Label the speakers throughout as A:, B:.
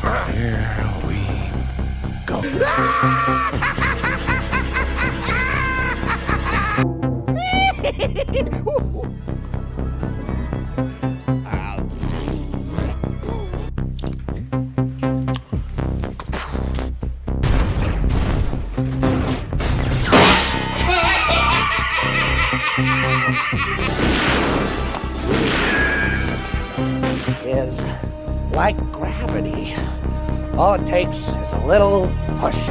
A: Here we go.
B: Is like gravity. All it takes is a little push.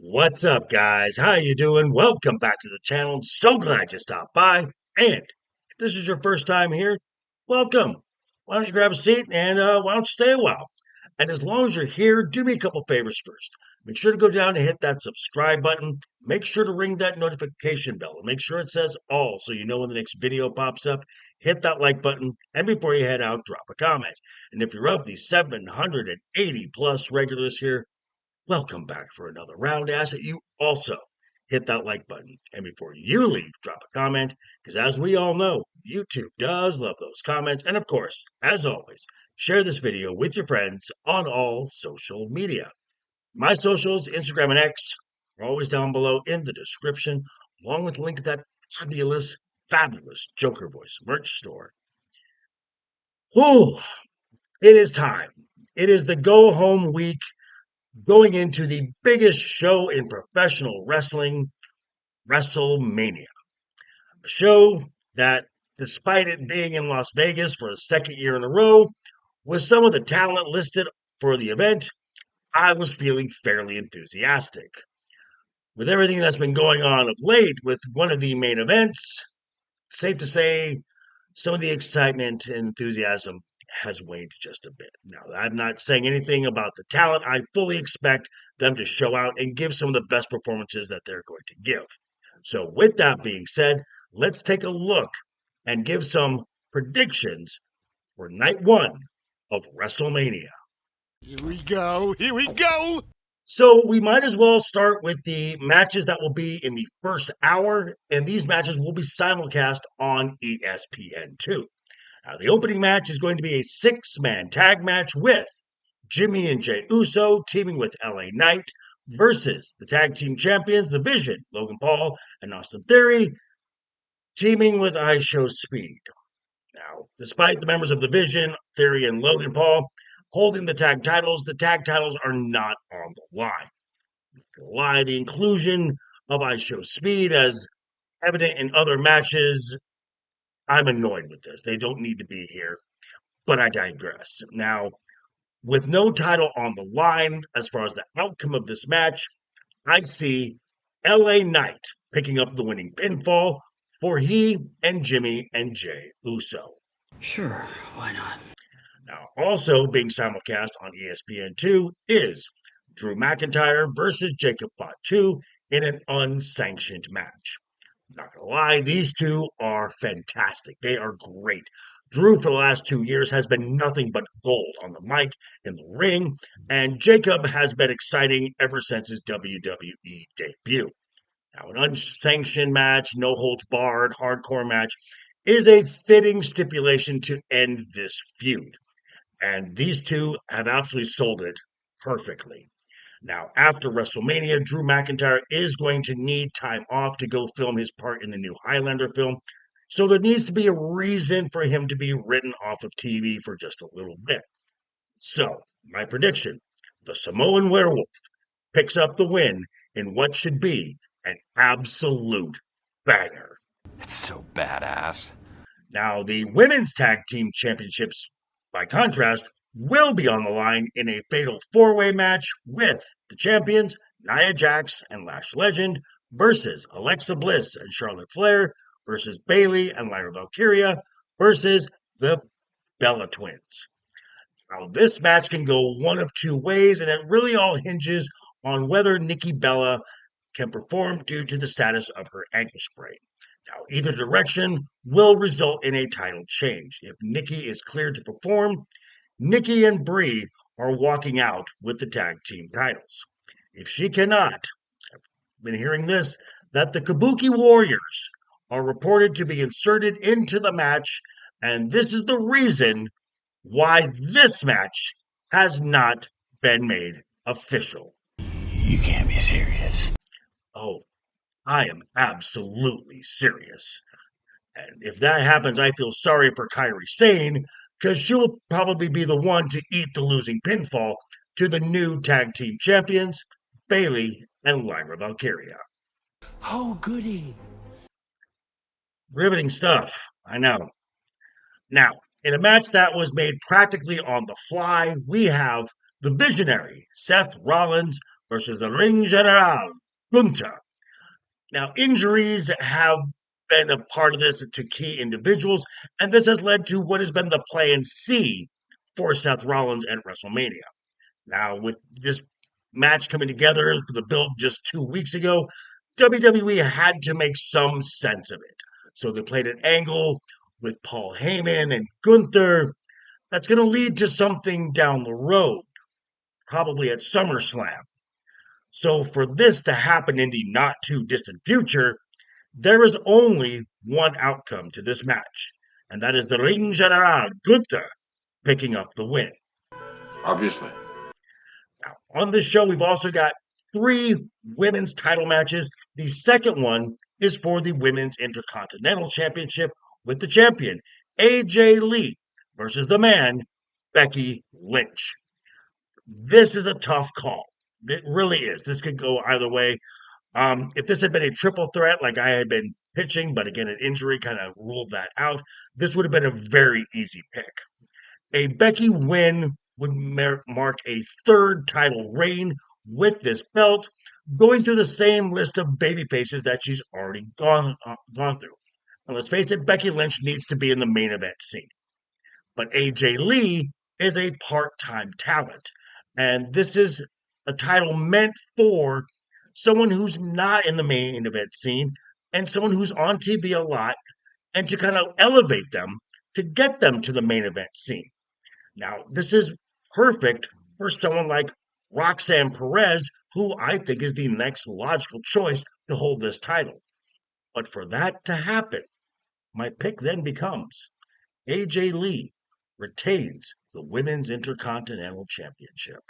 C: What's up, guys? How you doing? Welcome back to the channel. So glad you stopped by. And if this is your first time here, welcome. Why don't you grab a seat and why don't you stay a while? And as long as you're here, do me a couple favors first. Make sure to go down and hit that subscribe button. Make sure to ring that notification bell. And make sure it says all so you know when the next video pops up. Hit that like button. And before you head out, drop a comment. And if you're of the 780 plus regulars here, welcome back for another round. Ask that you also hit that like button. And before you leave, drop a comment, because as we all know, YouTube does love those comments. And of course, as always, share this video with your friends on all social media. My socials, Instagram and X, are always down below in the description, along with a link to that fabulous Joker Voice merch store. Whew, it is time. It is the go home week, going into the biggest show in professional wrestling, Wrestlemania. A show that, despite it being in Las Vegas for a second year in a row, with some of the talent listed for the event, I was feeling fairly enthusiastic. With everything that's been going on of late with one of the main events, safe to say some of the excitement and enthusiasm has waned just a bit. Now, I'm not saying anything about the talent. I fully expect them to show out and give some of the best performances that they're going to give. So with that being said, let's take a look and give some predictions for night one of WrestleMania.
A: Here we go. Here we go.
C: So we might as well start with the matches that will be in the first hour, and these matches will be simulcast on ESPN2. Now, the opening match is going to be a six-man tag match with Jimmy and Jey Uso teaming with LA Knight versus the tag team champions, The Vision, Logan Paul and Austin Theory, teaming with IShowSpeed. Now, despite the members of The Vision, Theory, and Logan Paul holding the tag titles are not on the line. The inclusion of IShowSpeed as evident in other matches, I'm annoyed with this. They don't need to be here, but I digress. Now, with no title on the line as far as the outcome of this match, I see LA Knight picking up the winning pinfall for he and Jimmy and Jey Uso.
D: Sure, why not?
C: Now, also being simulcast on ESPN2 is Drew McIntyre versus Jacob Fatu in an unsanctioned match. Not gonna lie, these two are fantastic. They are great. Drew, for the last 2 years, has been nothing but gold on the mic, in the ring, and Jacob has been exciting ever since his WWE debut. Now, an unsanctioned match, no holds barred, hardcore match is a fitting stipulation to end this feud. And these two have absolutely sold it perfectly. Now, after WrestleMania, Drew McIntyre is going to need time off to go film his part in the new Highlander film. So there needs to be a reason for him to be written off of TV for just a little bit. So, my prediction, the Samoan Werewolf picks up the win in what should be an absolute banger.
A: It's so badass.
C: Now, the Women's Tag Team Championships, by contrast, will be on the line in a fatal four-way match with the champions Nia Jax and Lash Legend versus Alexa Bliss and Charlotte Flair versus Bayley and Lyra Valkyria versus the Bella Twins. Now, this match can go one of two ways, and it really all hinges on whether Nikki Bella can perform due to the status of her ankle sprain. Now, either direction will result in a title change. If Nikki is cleared to perform, Nikki and Brie are walking out with the tag team titles. If she cannot, I've been hearing this, that the Kabuki Warriors are reported to be inserted into the match, and this is the reason why this match has not been made official.
D: You can't be serious.
C: Oh, I am absolutely serious. And if that happens, I feel sorry for Kairi Sane, because she'll probably be the one to eat the losing pinfall to the new tag team champions, Bayley and Lyra Valkyria.
A: Oh, goody.
C: Riveting stuff, I know. Now, in a match that was made practically on the fly, we have the visionary Seth Rollins versus the Ring General Gunther. Now, injuries have been a part of this to key individuals, and this has led to what has been the plan C for Seth Rollins at WrestleMania. Now, with this match coming together for the build just 2 weeks ago, WWE had to make some sense of it. So they played an angle with Paul Heyman and Gunther that's going to lead to something down the road, probably at SummerSlam. So for this to happen in the not too distant future, there is only one outcome to this match, and that is the Ring General Gunther picking up the win.
E: Obviously.
C: Now, on this show, we've also got 3 women's title matches. The second one is for the Women's Intercontinental Championship with the champion, AJ Lee, versus the man, Becky Lynch. This is a tough call. It really is. This could go either way. If this had been a triple threat like I had been pitching, but again, an injury kind of ruled that out, this would have been a very easy pick. A Becky win would mark a 3rd title reign with this belt, going through the same list of baby faces that she's already gone through. And let's face it, Becky Lynch needs to be in the main event scene. But AJ Lee is a part-time talent, and this is a title meant for someone who's not in the main event scene and someone who's on TV a lot, and to kind of elevate them to get them to the main event scene. Now, this is perfect for someone like Roxanne Perez, who I think is the next logical choice to hold this title. But for that to happen, my pick then becomes AJ Lee retains the Women's Intercontinental Championship.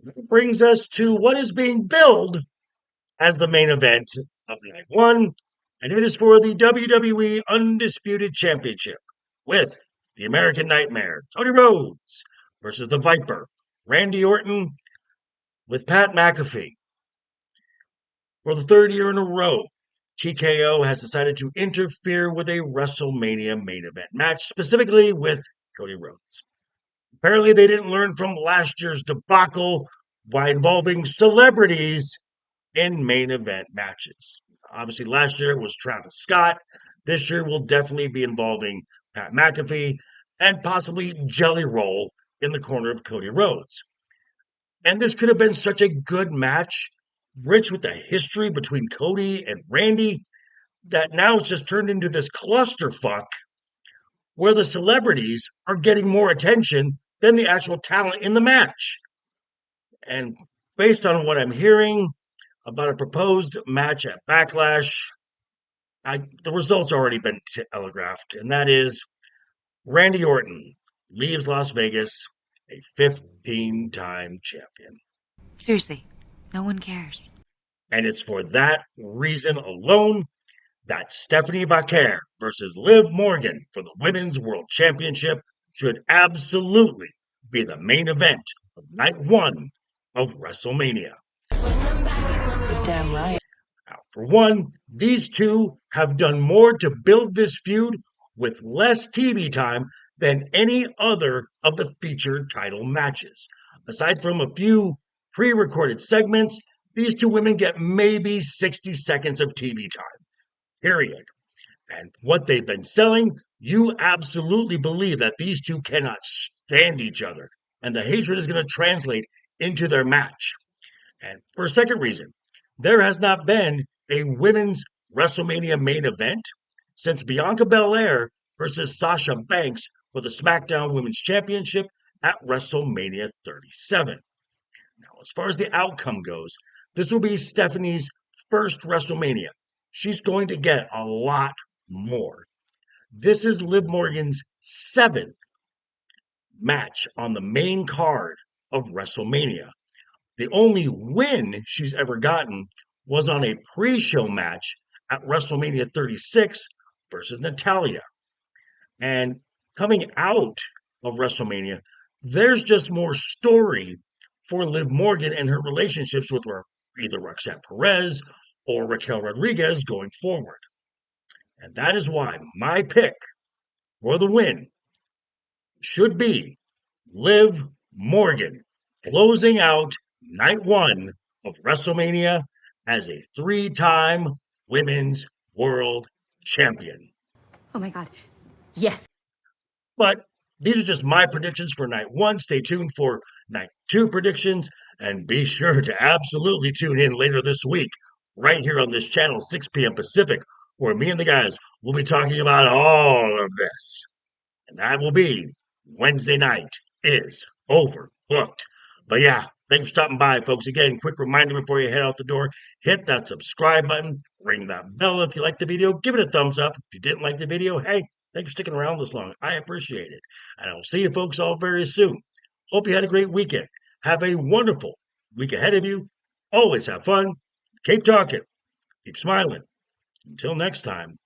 C: This brings us to what is being billed as the main event of night 1, and it is for the WWE Undisputed Championship with the American Nightmare, Cody Rhodes, versus the Viper, Randy Orton, with Pat McAfee. For the 3rd year in a row, TKO has decided to interfere with a WrestleMania main event match, specifically with Cody Rhodes. Apparently, they didn't learn from last year's debacle by involving celebrities in main event matches. Obviously, last year it was Travis Scott. This year will definitely be involving Pat McAfee and possibly Jelly Roll in the corner of Cody Rhodes. And this could have been such a good match, rich with the history between Cody and Randy, that now it's just turned into this clusterfuck where the celebrities are getting more attention than the actual talent in the match. And based on what I'm hearing about a proposed match at Backlash, the results already been telegraphed, and that is Randy Orton leaves Las Vegas a 15-time champion.
F: Seriously, no one cares.
C: And it's for that reason alone that Stephanie Vaquer versus Liv Morgan for the Women's World Championship should absolutely be the main event of night 1 of WrestleMania.
F: Damn right.
C: Now, for one, these two have done more to build this feud with less TV time than any other of the featured title matches. Aside from a few pre-recorded segments, these two women get maybe 60 seconds of TV time, period. And what they've been selling, you absolutely believe that these two cannot stand each other, and the hatred is going to translate into their match. And for a second reason, there has not been a women's WrestleMania main event since Bianca Belair versus Sasha Banks for the SmackDown Women's Championship at WrestleMania 37. Now, as far as the outcome goes, this will be Stephanie's first WrestleMania. She's going to get a lot more. This is Liv Morgan's seventh match on the main card of WrestleMania. The only win she's ever gotten was on a pre-show match at WrestleMania 36 versus Natalya. And coming out of WrestleMania, there's just more story for Liv Morgan and her relationships with either Roxanne Perez or Raquel Rodriguez going forward. And that is why my pick for the win should be Liv Morgan closing out night one of WrestleMania as a three-time women's world champion.
E: Oh my God. Yes.
C: But these are just my predictions for night one. Stay tuned for night two predictions and be sure to absolutely tune in later this week, right here on this channel, 6 p.m. Pacific, where me and the guys will be talking about all of this. And that will be Wednesday night is overbooked. But yeah, thanks for stopping by, folks. Again, quick reminder before you head out the door, hit that subscribe button, ring that bell if you liked the video, give it a thumbs up. If you didn't like the video, hey, thanks for sticking around this long. I appreciate it. And I'll see you folks all very soon. Hope you had a great weekend. Have a wonderful week ahead of you. Always have fun. Keep talking. Keep smiling. Until next time.